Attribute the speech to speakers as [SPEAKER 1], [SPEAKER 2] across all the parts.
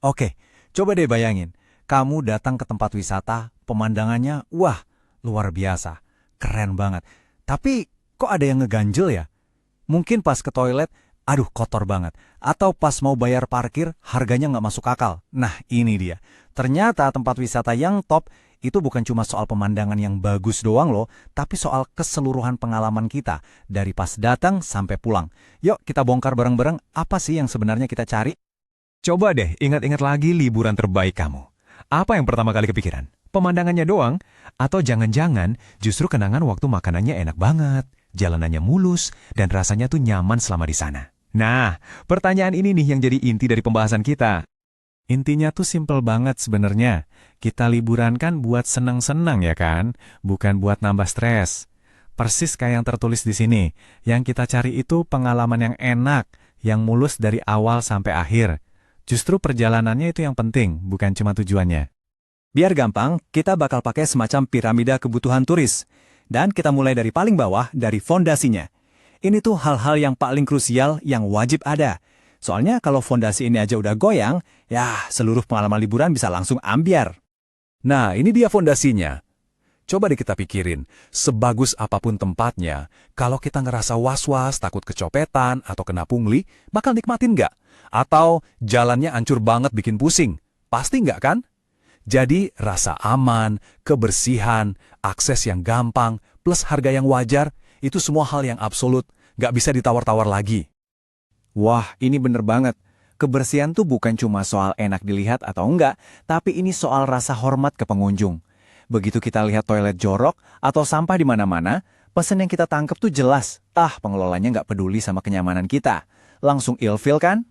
[SPEAKER 1] Oke, coba deh bayangin. Kamu datang ke tempat wisata, pemandangannya, wah, luar biasa. Keren banget. Tapi, kok ada yang ngeganjel ya? Mungkin pas ke toilet, aduh kotor banget. Atau pas mau bayar parkir, harganya nggak masuk akal. Nah, ini dia. Ternyata tempat wisata yang top, itu bukan cuma soal pemandangan yang bagus doang loh, tapi soal keseluruhan pengalaman kita, dari pas datang sampai pulang. Yuk, kita bongkar bareng-bareng apa sih yang sebenarnya kita cari.
[SPEAKER 2] Coba deh ingat-ingat lagi liburan terbaik kamu. Apa yang pertama kali kepikiran? Pemandangannya doang? Atau jangan-jangan justru kenangan waktu makanannya enak banget, jalanannya mulus, dan rasanya tuh nyaman selama di sana? Nah, pertanyaan ini nih yang jadi inti dari pembahasan kita.
[SPEAKER 1] Intinya tuh simpel banget sebenarnya. Kita liburan kan buat senang-senang ya kan? Bukan buat nambah stres. Persis kayak yang tertulis di sini. Yang kita cari itu pengalaman yang enak, yang mulus dari awal sampai akhir. Justru perjalanannya itu yang penting, bukan cuma tujuannya. Biar gampang, kita bakal pakai semacam piramida kebutuhan turis. Dan kita mulai dari paling bawah, dari fondasinya. Ini tuh hal-hal yang paling krusial yang wajib ada. Soalnya kalau fondasi ini aja udah goyang, ya seluruh pengalaman liburan bisa langsung ambyar. Nah, ini dia fondasinya. Coba deh kita pikirin, sebagus apapun tempatnya, kalau kita ngerasa was-was, takut kecopetan, atau kena pungli, bakal nikmatin nggak? Atau jalannya hancur banget bikin pusing? Pasti nggak kan? Jadi rasa aman, kebersihan, akses yang gampang, plus harga yang wajar, itu semua hal yang absolut, nggak bisa ditawar-tawar lagi. Wah, ini bener banget. Kebersihan tuh bukan cuma soal enak dilihat atau enggak, tapi ini soal rasa hormat ke pengunjung. Begitu kita lihat toilet jorok atau sampah di mana-mana, pesan yang kita tangkap tuh jelas. Pengelolanya nggak peduli sama kenyamanan kita. Langsung ilfil kan?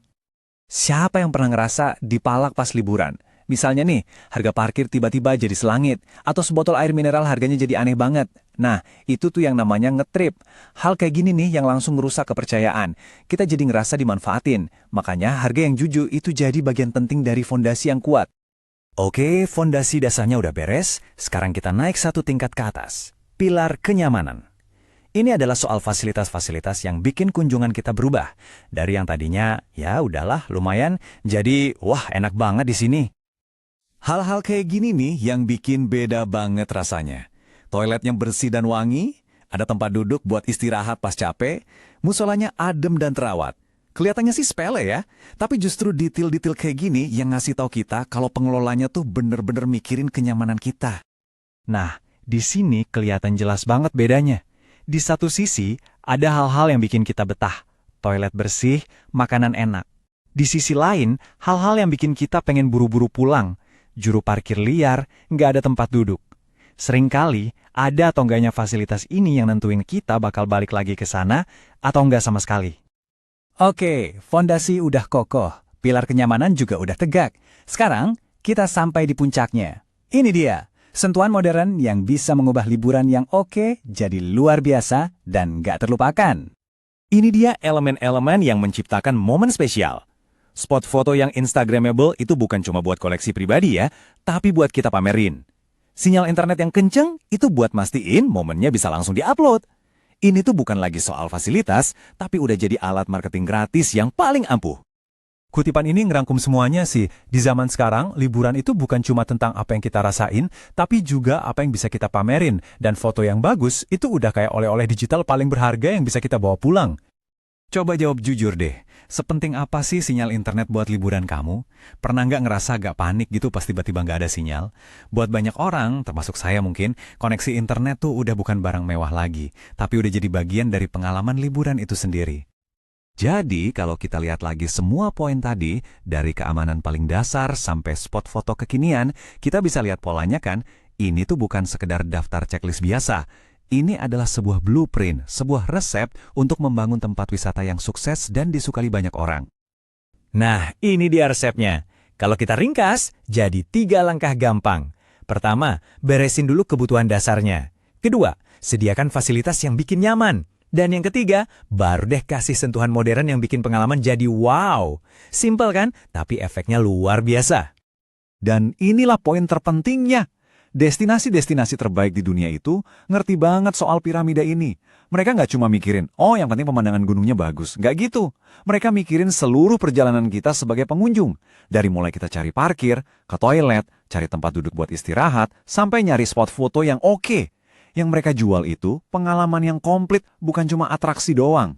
[SPEAKER 1] Siapa yang pernah ngerasa dipalak pas liburan? Misalnya nih, harga parkir tiba-tiba jadi selangit, atau sebotol air mineral harganya jadi aneh banget. Nah, itu tuh yang namanya ngetrip. Hal kayak gini nih yang langsung merusak kepercayaan. Kita jadi ngerasa dimanfaatin. Makanya harga yang jujur itu jadi bagian penting dari fondasi yang kuat. Oke, fondasi dasarnya udah beres, sekarang kita naik satu tingkat ke atas. Pilar kenyamanan. Ini adalah soal fasilitas-fasilitas yang bikin kunjungan kita berubah. Dari yang tadinya, ya udahlah lumayan, jadi wah enak banget di sini. Hal-hal kayak gini nih yang bikin beda banget rasanya. Toiletnya bersih dan wangi, ada tempat duduk buat istirahat pas capek, musolanya adem dan terawat. Kelihatannya sih sepele ya, tapi justru detail-detail kayak gini yang ngasih tahu kita kalau pengelolanya tuh bener-bener mikirin kenyamanan kita. Nah, di sini kelihatan jelas banget bedanya. Di satu sisi, ada hal-hal yang bikin kita betah. Toilet bersih, makanan enak. Di sisi lain, hal-hal yang bikin kita pengen buru-buru pulang. Juru parkir liar, nggak ada tempat duduk. Seringkali, ada atau enggaknya fasilitas ini yang nentuin kita bakal balik lagi ke sana atau enggak sama sekali. Oke, fondasi udah kokoh, pilar kenyamanan juga udah tegak. Sekarang, kita sampai di puncaknya. Ini dia, sentuhan modern yang bisa mengubah liburan yang oke jadi luar biasa dan nggak terlupakan. Ini dia elemen-elemen yang menciptakan momen spesial. Spot foto yang Instagramable itu bukan cuma buat koleksi pribadi ya, tapi buat kita pamerin. Sinyal internet yang kenceng itu buat mastiin momennya bisa langsung diupload. Ini tuh bukan lagi soal fasilitas, tapi udah jadi alat marketing gratis yang paling ampuh. Kutipan ini ngerangkum semuanya sih. Di zaman sekarang, liburan itu bukan cuma tentang apa yang kita rasain, tapi juga apa yang bisa kita pamerin. Dan foto yang bagus itu udah kayak oleh-oleh digital paling berharga yang bisa kita bawa pulang. Coba jawab jujur deh, sepenting apa sih sinyal internet buat liburan kamu? Pernah nggak ngerasa agak panik gitu pas tiba-tiba nggak ada sinyal? Buat banyak orang, termasuk saya mungkin, koneksi internet tuh udah bukan barang mewah lagi, tapi udah jadi bagian dari pengalaman liburan itu sendiri. Jadi, kalau kita lihat lagi semua poin tadi, dari keamanan paling dasar sampai spot foto kekinian, kita bisa lihat polanya kan, ini tuh bukan sekedar daftar checklist biasa. Ini adalah sebuah blueprint, sebuah resep untuk membangun tempat wisata yang sukses dan disukai banyak orang. Nah, ini dia resepnya. Kalau kita ringkas, jadi 3 langkah gampang. Pertama, beresin dulu kebutuhan dasarnya. Kedua, sediakan fasilitas yang bikin nyaman. Dan yang ketiga, baru deh kasih sentuhan modern yang bikin pengalaman jadi wow. Simpel kan? Tapi efeknya luar biasa. Dan inilah poin terpentingnya.
[SPEAKER 3] Destinasi-destinasi terbaik di dunia itu ngerti banget soal piramida ini. Mereka nggak cuma mikirin, oh yang penting pemandangan gunungnya bagus. Nggak gitu. Mereka mikirin seluruh perjalanan kita sebagai pengunjung. Dari mulai kita cari parkir, ke toilet, cari tempat duduk buat istirahat, sampai nyari spot foto yang oke. Yang mereka jual itu pengalaman yang komplit, bukan cuma atraksi doang.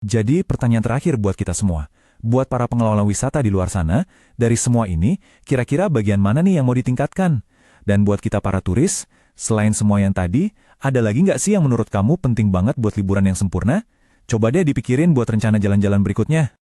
[SPEAKER 1] Jadi pertanyaan terakhir buat kita semua. Buat para pengelola wisata di luar sana, dari semua ini, kira-kira bagian mana nih yang mau ditingkatkan? Dan buat kita para turis, selain semua yang tadi, ada lagi nggak sih yang menurut kamu penting banget buat liburan yang sempurna? Coba deh dipikirin buat rencana jalan-jalan berikutnya.